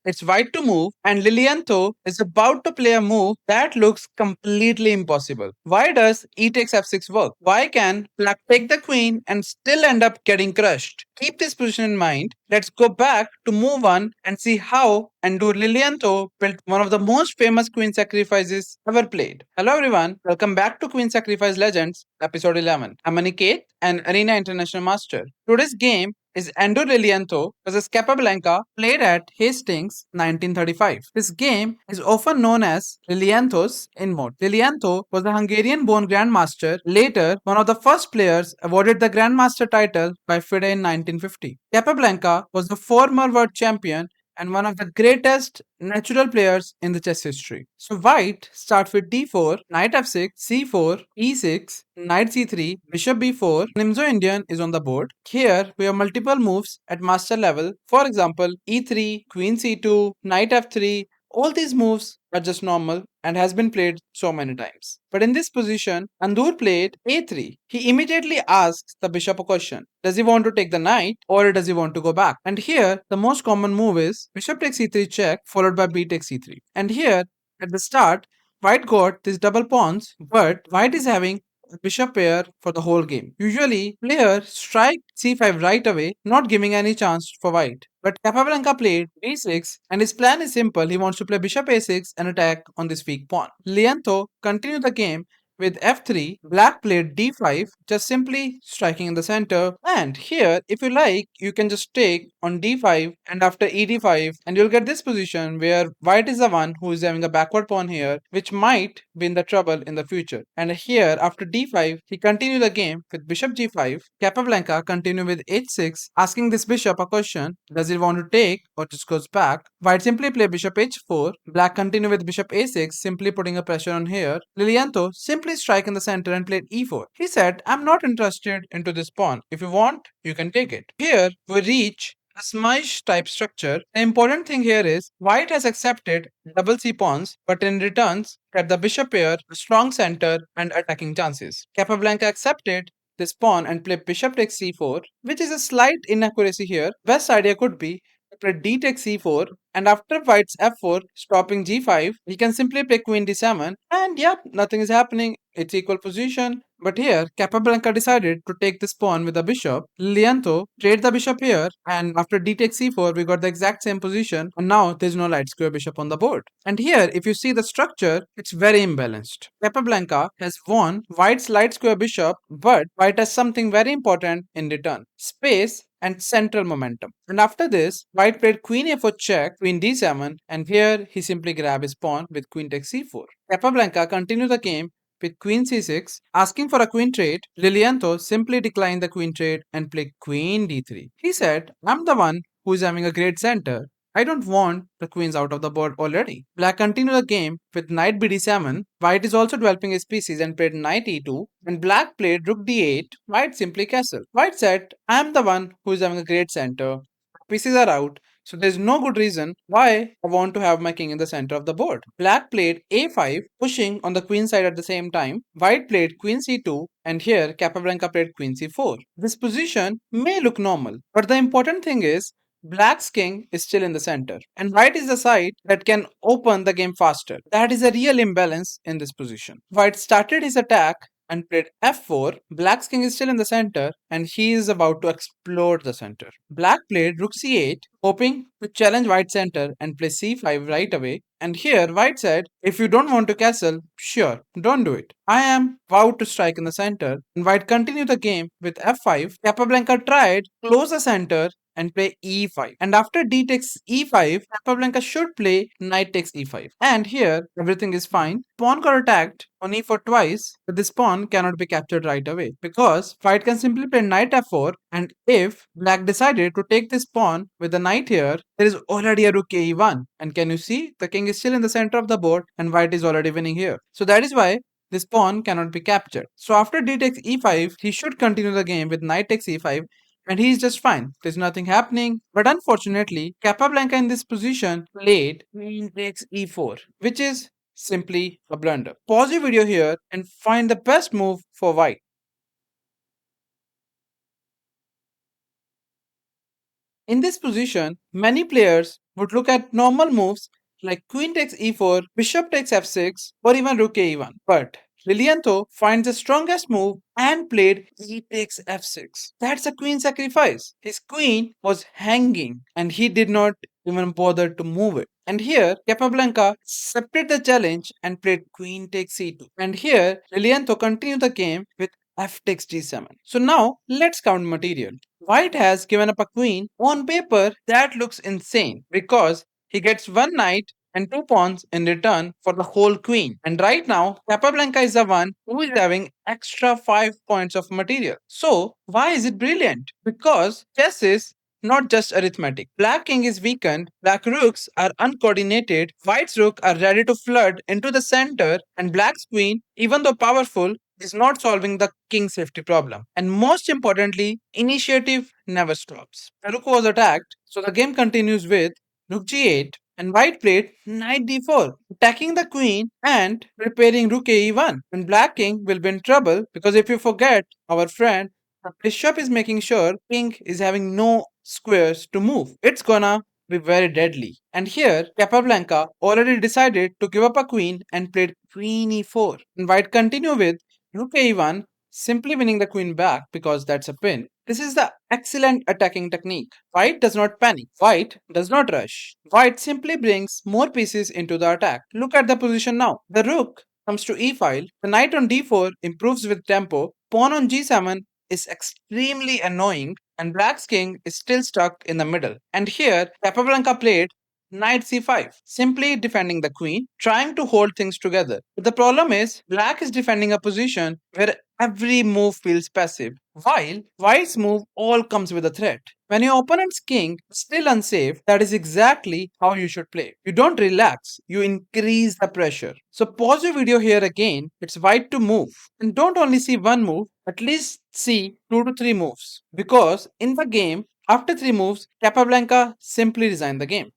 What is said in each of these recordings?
it's white to move, and Lilienthal is about to play a move that looks completely impossible. Why does e takes f6 work? Why can black take the queen and still end up getting crushed? Keep this position in mind. Let's go back to move 1 and see how Andor Lilienthal built one of the most famous queen sacrifices ever played. Hello everyone, welcome back to Queen Sacrifice Legends, episode 11. I'm Aniket, an Arena International Master. Today's game is Andor Lilienthal versus Capablanca, played at Hastings 1935. This game is often known as Lilienthal's Immortal. Lilienthal was a Hungarian-born grandmaster, later one of the first players awarded the grandmaster title by FIDE in 1950. Capablanca was the former world champion and one of the greatest natural players in the chess history. So white starts with d4, knight f6, c4, e6, knight c3, bishop b4. Nimzo Indian is on the board. Here we have multiple moves at master level. For example, e3, queen c2, knight f3. All these moves are just normal and has been played so many times. But in this position, Andur played a3. He immediately asks the bishop a question. Does he want to take the knight or does he want to go back? And here, the most common move is bishop takes c3 check followed by b takes c3. And here, at the start, white got these double pawns, but white is having a bishop pair for the whole game. Usually, players strike c5 right away, not giving any chance for white. But Capablanca played b6 and his plan is simple. He wants to play bishop a6 and attack on this weak pawn. Liento continued the game with f3. Black played d5, just simply striking in the center. And here, if you like, you can just take on d5 and after ed5 and you'll get this position where white is the one who is having a backward pawn here, which might be in the trouble in the future. And here, after d5, he continued the game with bishop g5. Capablanca continued with h6, asking this bishop a question. Does he want to take or just goes back? White simply play bishop h4. Black continued with bishop a6, simply putting a pressure on here. Lilienthal simply strike in the center and played e4. He said, I'm not interested into this pawn. If you want, you can take it. Here, we reach a smash type structure. The important thing here is white has accepted double c pawns, but in returns get the bishop pair, a strong center, and attacking chances. Capablanca accepted this pawn and play bishop takes c4, which is a slight inaccuracy here. Best idea could be to play d takes c4, and after white's f4 stopping g5, he can simply play queen d7, and yeah, nothing is happening. It's equal position. But here, Capablanca decided to take this pawn with the bishop. Liento played the bishop here, and after d takes c4, we got the exact same position, and now there's no light square bishop on the board. And here, if you see the structure, it's very imbalanced. Capablanca has won white's light square bishop, but white has something very important in return: space and central momentum. And after this, white played queen a4 check, queen d7, and here he simply grabbed his pawn with queen takes c4. Capablanca continued the game with queen c6, asking for a queen trade. Lilienthal simply declined the queen trade and played queen d3. He said, I'm the one who is having a great center. I don't want the queens out of the board already. Black continued the game with knight bd7. White is also developing his pieces and played knight e2. And black played rook d8. White simply castled. White said, I am the one who is having a great center. Pieces are out, so there's no good reason why I want to have my king in the center of the board. Black played a5, pushing on the queen side at the same time. White played queen c2, and here Capablanca played queen c4. This position may look normal, but the important thing is Black's king is still in the center, and white is the side that can open the game faster. That is a real imbalance in this position. White started his attack and played f4. Black's king is still in the center and he is about to explode the center. Black played rook c8, hoping to challenge white's center and play c5 right away. And here white said, if you don't want to castle, sure, don't do it. I am vowed to strike in the center. And white continued the game with f5. Capablanca tried close the center and play e5. And after d takes e5, Capablanca should play knight takes e5. And here, everything is fine. Pawn got attacked on e4 twice, but this pawn cannot be captured right away because white can simply play knight f4, and if black decided to take this pawn with the knight here, there is already a rook e1. And can you see? The king is still in the center of the board and white is already winning here. So that is why this pawn cannot be captured. So after d takes e5, he should continue the game with knight takes e5 and he is just fine. There's nothing happening. But unfortunately, Capablanca in this position played queen takes e4, which is simply a blunder. Pause your video here and find the best move for white. In this position, many players would look at normal moves like queen takes e4, bishop takes f6, or even rook e1. But Lilienthal finds the strongest move and played e takes f6. That's a queen sacrifice. His queen was hanging and he did not even bother to move it. And here, Capablanca accepted the challenge and played queen takes c2. And here, Lilienthal continued the game with f takes g7. So now, let's count material. White has given up a queen. On paper, that looks insane because he gets one knight and two pawns in return for the whole queen. And right now, Capablanca is the one who is having extra 5 points of material. So, why is it brilliant? Because chess is not just arithmetic. Black king is weakened, black rooks are uncoordinated, white's rook are ready to flood into the center, and black's queen, even though powerful, is not solving the king safety problem. And most importantly, initiative never stops. The rook was attacked, so the game continues with rook g8 and white played knight d4, attacking the queen and preparing rook e1. And black king will be in trouble because if you forget, our friend, the bishop is making sure king is having no squares to move. It's gonna be very deadly. And here, Capablanca already decided to give up a queen and played queen e4. And white continue with rook a1, simply winning the queen back because that's a pin. This is the excellent attacking technique. White does not panic. White does not rush. White simply brings more pieces into the attack. Look at the position now. The rook comes to e file. The knight on d4 improves with tempo. Pawn on g7 is extremely annoying and black's king is still stuck in the middle. And here, Capablanca played knight c5, simply defending the queen, trying to hold things together. But the problem is, black is defending a position where every move feels passive, while white's move all comes with a threat. When your opponent's king is still unsafe, that is exactly how you should play. You don't relax, you increase the pressure. So pause your video here again, it's white to move. And don't only see one move, at least see 2 to 3 moves. Because in the game, after 3 moves, Capablanca simply resigned the game.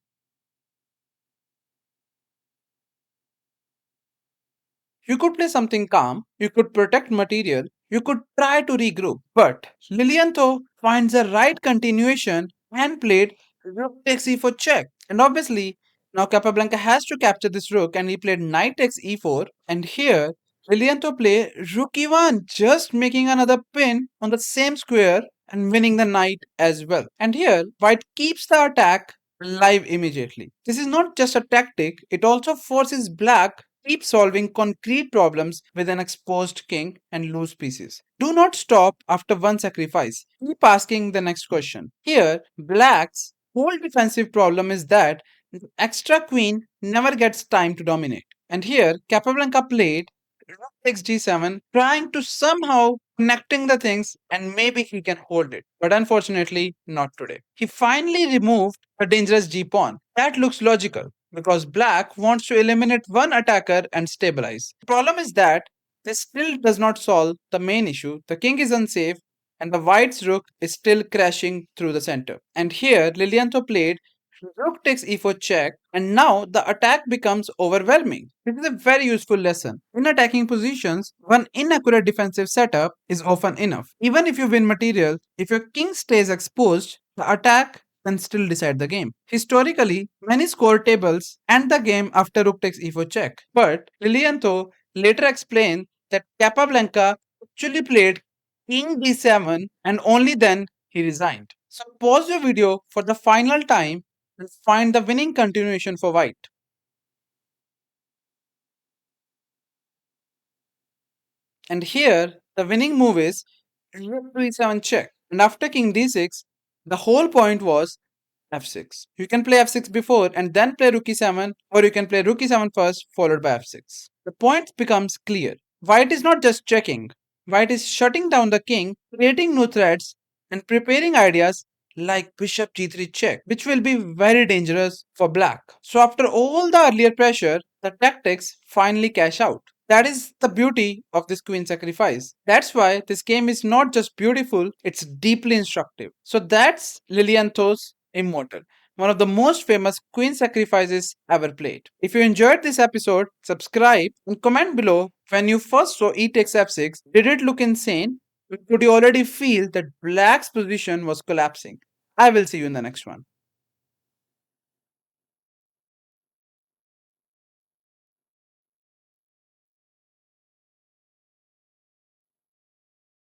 You could play something calm, you could protect material, you could try to regroup. But Lilienthal finds the right continuation and played rook takes e4 check. And obviously, now Capablanca has to capture this rook and he played knight takes e4. And here, Lilienthal played rook e1, just making another pin on the same square and winning the knight as well. And here, white keeps the attack live immediately. This is not just a tactic, it also forces black keep solving concrete problems with an exposed king and loose pieces. Do not stop after one sacrifice. Keep asking the next question. Here, black's whole defensive problem is that the extra queen never gets time to dominate. And here, Capablanca played rook takes g7, trying to somehow connecting the things and maybe he can hold it. But unfortunately, not today. He finally removed the dangerous g pawn. That looks logical because black wants to eliminate one attacker and stabilize. The problem is that this still does not solve the main issue. The king is unsafe and the white's rook is still crashing through the center. And here Lilienthal played rook takes e4 check and now the attack becomes overwhelming. This is a very useful lesson. In attacking positions, one inaccurate defensive setup is often enough. Even if you win material, if your king stays exposed, the attack can still decide the game. Historically, many score tables end the game after rook takes e4 check. But Lilienthal later explained that Capablanca actually played king d7 and only then he resigned. So pause your video for the final time and find the winning continuation for white. And here, the winning move is rook to e7 check. And after king d6, the whole point was f6. You can play f6 before and then play rook e7, or you can play rook e7 first, followed by f6. The point becomes clear. White is not just checking, white is shutting down the king, creating new threats, and preparing ideas like bishop g3 check, which will be very dangerous for black. So, after all the earlier pressure, the tactics finally cash out. That is the beauty of this queen sacrifice. That's why this game is not just beautiful, it's deeply instructive. So that's Lilienthal's Immortal, one of the most famous queen sacrifices ever played. If you enjoyed this episode, subscribe and comment below when you first saw e takes f6. Did it look insane? Could you already feel that black's position was collapsing? I will see you in the next one.